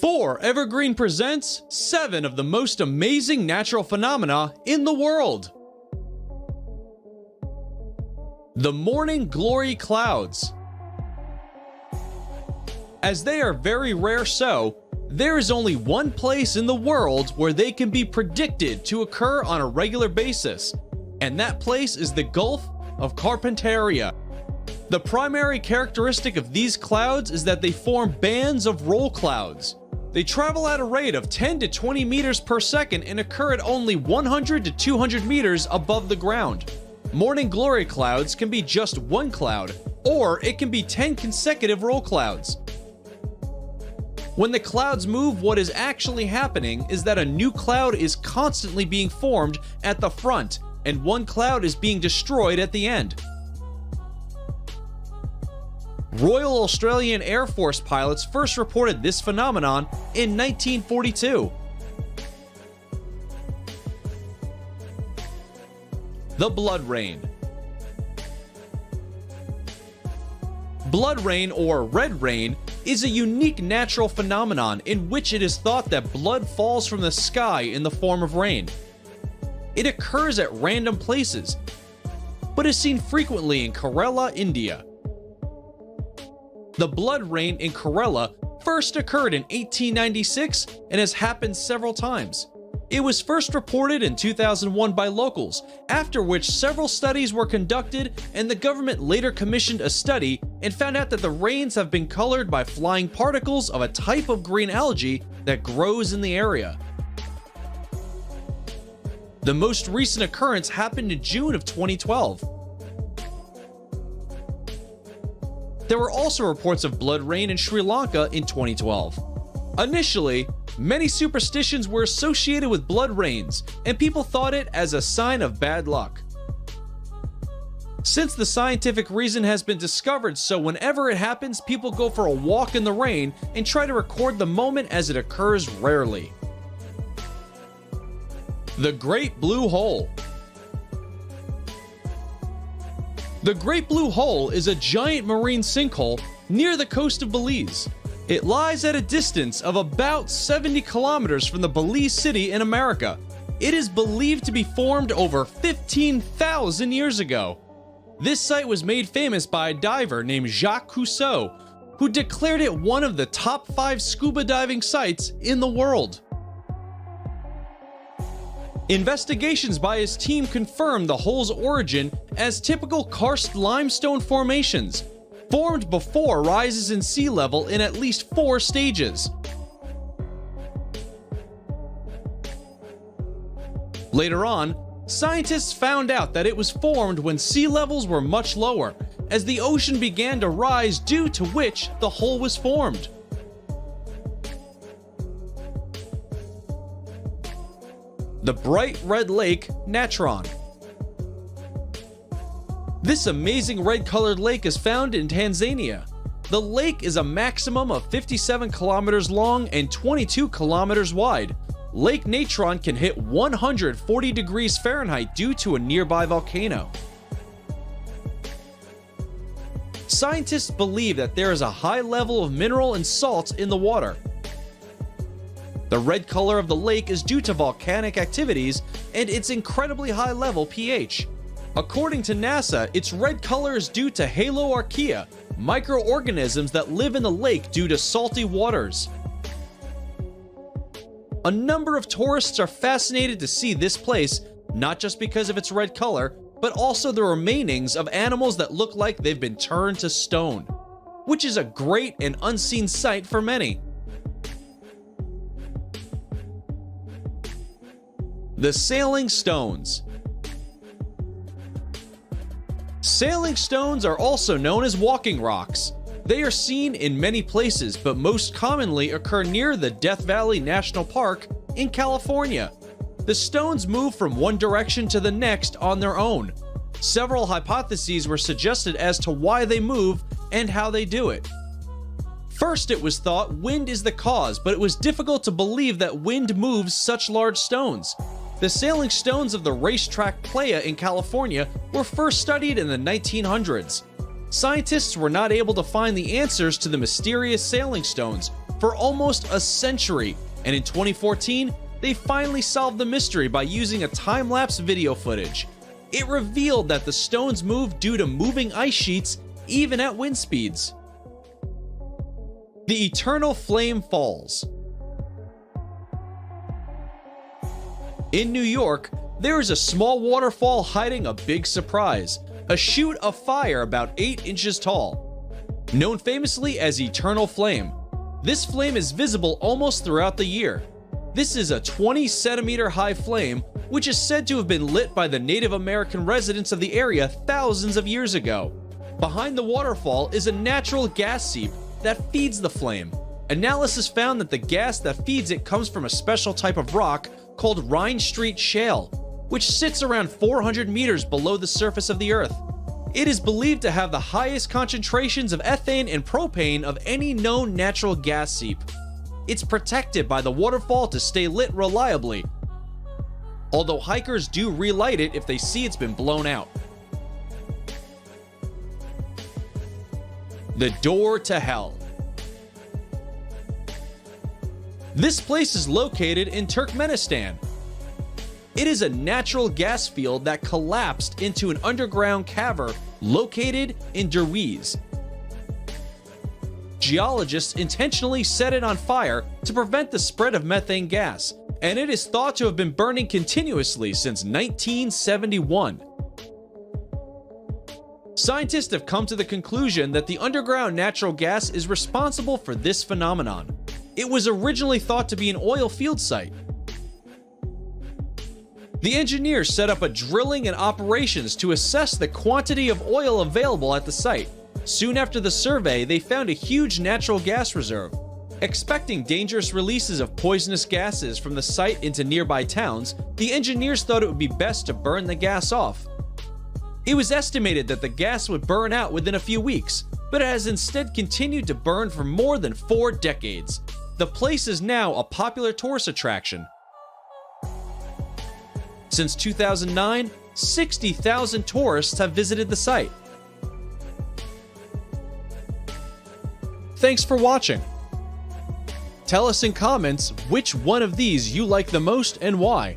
4 Evergreen presents 7 of the most amazing natural phenomena in the world. The morning glory clouds. As they are very rare, there is only one place in the world where they can be predicted to occur on a regular basis, and that place is the Gulf of Carpentaria. The primary characteristic of these clouds is that they form bands of roll clouds. They travel at a rate of 10 to 20 meters per second and occur at only 100 to 200 meters above the ground. Morning glory clouds can be just one cloud, or it can be 10 consecutive roll clouds. When the clouds move, what is actually happening is that a new cloud is constantly being formed at the front, and one cloud is being destroyed at the end. Royal Australian Air Force pilots first reported this phenomenon in 1942. The blood rain. Blood rain, or red rain, is a unique natural phenomenon in which it is thought that blood falls from the sky in the form of rain. It occurs at random places, but is seen frequently in Kerala, India. The blood rain in Kerala first occurred in 1896 and has happened several times. It was first reported in 2001 by locals, after which several studies were conducted, and the government later commissioned a study and found out that the rains have been colored by flying particles of a type of green algae that grows in the area. The most recent occurrence happened in June of 2012. There were also reports of blood rain in Sri Lanka in 2012. Initially, many superstitions were associated with blood rains, and people thought it as a sign of bad luck. Since the scientific reason has been discovered, so whenever it happens, people go for a walk in the rain and try to record the moment as it occurs rarely. The Great Blue Hole. The Great Blue Hole is a giant marine sinkhole near the coast of Belize. It lies at a distance of about 70 kilometers from the Belize city in America. It is believed to be formed over 15,000 years ago. This site was made famous by a diver named Jacques Cousteau, who declared it one of the top 5 scuba diving sites in the world. Investigations by his team confirmed the hole's origin as typical karst limestone formations, formed before rises in sea level in at least 4 stages. Later on, scientists found out that it was formed when sea levels were much lower, as the ocean began to rise, due to which the hole was formed. The bright red lake, Natron. This amazing red-colored lake is found in Tanzania. The lake is a maximum of 57 kilometers long and 22 kilometers wide. Lake Natron can hit 140 degrees Fahrenheit due to a nearby volcano. Scientists believe that there is a high level of mineral and salts in the water. The red color of the lake is due to volcanic activities and its incredibly high level pH. According to NASA, its red color is due to haloarchaea, microorganisms that live in the lake due to salty waters. A number of tourists are fascinated to see this place, not just because of its red color, but also the remainings of animals that look like they've been turned to stone, which is a great and unseen sight for many. The Sailing Stones. Sailing stones are also known as walking rocks. They are seen in many places, but most commonly occur near the Death Valley National Park in California. The stones move from one direction to the next on their own. Several hypotheses were suggested as to why they move and how they do it. First, it was thought wind is the cause, but it was difficult to believe that wind moves such large stones. The sailing stones of the racetrack Playa in California were first studied in the 1900s. Scientists were not able to find the answers to the mysterious sailing stones for almost a century, and in 2014, they finally solved the mystery by using a time-lapse video footage. It revealed that the stones moved due to moving ice sheets even at wind speeds. The Eternal Flame Falls. In New York, there is a small waterfall hiding a big surprise, a chute of fire about 8 inches tall. Known famously as Eternal Flame, this flame is visible almost throughout the year. This is a 20-centimeter high flame, which is said to have been lit by the Native American residents of the area thousands of years ago. Behind the waterfall is a natural gas seep that feeds the flame. Analysis found that the gas that feeds it comes from a special type of rock called Rhine Street Shale, which sits around 400 meters below the surface of the Earth. It is believed to have the highest concentrations of ethane and propane of any known natural gas seep. It's protected by the waterfall to stay lit reliably, although hikers do relight it if they see it's been blown out. The Door to Hell. This place is located in Turkmenistan. It is a natural gas field that collapsed into an underground cavern located in Derwiz. Geologists intentionally set it on fire to prevent the spread of methane gas, and it is thought to have been burning continuously since 1971. Scientists have come to the conclusion that the underground natural gas is responsible for this phenomenon. It was originally thought to be an oil field site. The engineers set up a drilling and operations to assess the quantity of oil available at the site. Soon after the survey, they found a huge natural gas reserve. Expecting dangerous releases of poisonous gases from the site into nearby towns, the engineers thought it would be best to burn the gas off. It was estimated that the gas would burn out within a few weeks, but it has instead continued to burn for more than 4 decades. The place is now a popular tourist attraction. Since 2009, 60,000 tourists have visited the site. Thanks for watching. Tell us in comments which one of these you like the most and why.